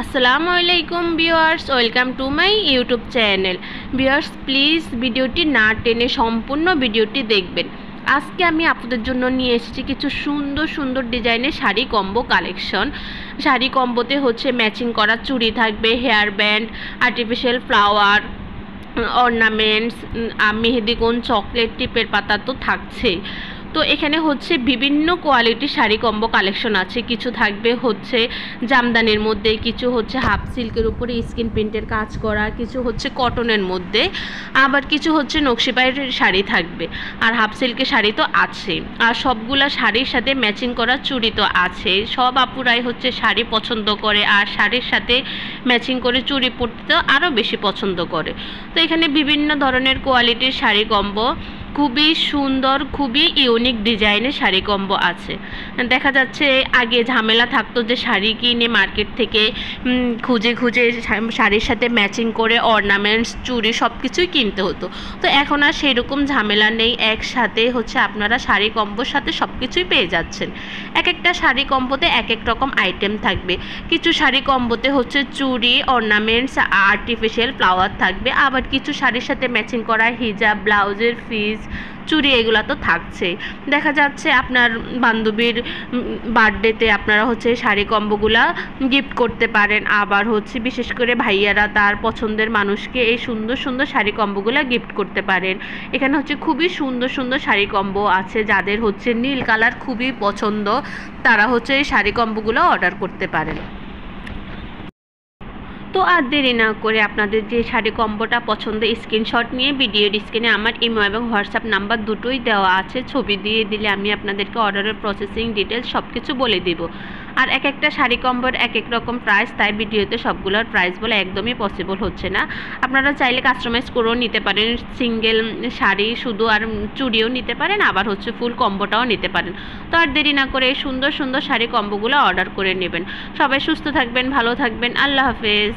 আসসালামু আলাইকুম viewers, welcome to my YouTube channel. Viewers, please ভিডিওটি না টেনে সম্পূর্ণ ভিডিওটি দেখবেন। আজকে আমি আপনাদের জন্য নিয়ে এসেছি কিছু সুন্দর সুন্দর ডিজাইনের শাড়ি কম্বো কালেকশন। শাড়ি কম্বোতে হচ্ছে ম্যাচিং করা চুড়ি থাকবে, hair band, artificial flower, ornaments, mehendi cone, chocolate টিপের পাতা তো থাকছেই। তো এখানে হচ্ছে বিভিন্ন কোয়ালিটির শাড়ি কম্বো কালেকশন আছে। কিছু থাকবে হচ্ছে জামদানির মধ্যে, কিছু হচ্ছে হাফ সিল্কের উপরে স্কিন প্রিন্টের কাজ করা, কিছু হচ্ছে কটনের মধ্যে, আবার কিছু হচ্ছে নকশিপাইয়ের শাড়ি থাকবে, আর হাফ সিল্কের শাড়ি তো আছে, আর সবগুলা শাড়ির সাথে ম্যাচিং করা চুড়ি তো আছে। সব আপুরাই হচ্ছে শাড়ি পছন্দ করে, আর শাড়ির সাথে ম্যাচিং করে চুড়ি পরতে তো আরও বেশি পছন্দ করে। তো এখানে বিভিন্ন ধরনের কোয়ালিটির শাড়ি কম্বো, খুবই সুন্দর, খুবই ইউনিক ডিজাইনের শাড়ি কম্বো আছে। দেখা যাচ্ছে আগে ঝামেলা থাকতো যে শাড়ি কিনে মার্কেট থেকে খুঁজে খুঁজে শাড়ির সাথে ম্যাচিং করে অর্নামেন্টস, চুড়ি সব কিছুই কিনতে হতো। তো এখন আর সেরকম ঝামেলা নেই, একসাথে হচ্ছে আপনারা শাড়ি কম্বোর সাথে সব কিছুই পেয়ে যাচ্ছেন। এক একটা শাড়ি কম্বোতে এক এক রকম আইটেম থাকবে। কিছু শাড়ি কম্বোতে হচ্ছে চুড়ি, অর্নামেন্টস, আর্টিফিশিয়াল ফ্লাওয়ার থাকবে, আবার কিছু শাড়ির সাথে ম্যাচিং করা হিজাব, ব্লাউজের ফিস, চুড়ি এগুলো তো থাকছেই। দেখা যাচ্ছে আপনার বান্ধবীর বার্থডেতে আপনারা হচ্ছে শাড়ি কম্বোগুলা গিফট করতে পারেন, আবার হচ্ছে বিশেষ করে ভাইয়ারা তার পছন্দের মানুষকে এই সুন্দর সুন্দর শাড়ি কম্বোগুলা গিফট করতে পারেন। এখানে হচ্ছে খুবই সুন্দর সুন্দর শাড়ি কম্বো আছে। যাদের হচ্ছে নীল কালার খুবই পছন্দ, তারা হচ্ছে এই শাড়ি কম্বোগুলো অর্ডার করতে পারেন। তো আর দেরি না করে আপনাদের যে শাড়ি কম্বোটা পছন্দ, স্ক্রিনশট নিয়ে ভিডিওর স্ক্রিনে আমার ইমো এবং হোয়াটসঅ্যাপ নাম্বার দুটোই দেওয়া আছে, ছবি দিয়ে দিলে আমি আপনাদেরকে অর্ডারের প্রসেসিং ডিটেলস সব কিছু বলে দিব। আর এক একটা শাড়ি কম্বোর এক এক রকম প্রাইস, তাই ভিডিওতে সবগুলোর প্রাইস বলে একদমই পসিবল হচ্ছে না। আপনারা চাইলে কাস্টমাইজ করেও নিতে পারেন, সিঙ্গেল শাড়ি শুধু আর চুড়িও নিতে পারেন, আবার হচ্ছে ফুল কম্বোটাও নিতে পারেন। তো আর দেরি না করে এই সুন্দর সুন্দর শাড়ি কম্বোগুলো অর্ডার করে নেবেন। সবাই সুস্থ থাকবেন, ভালো থাকবেন, আল্লাহ হাফেজ।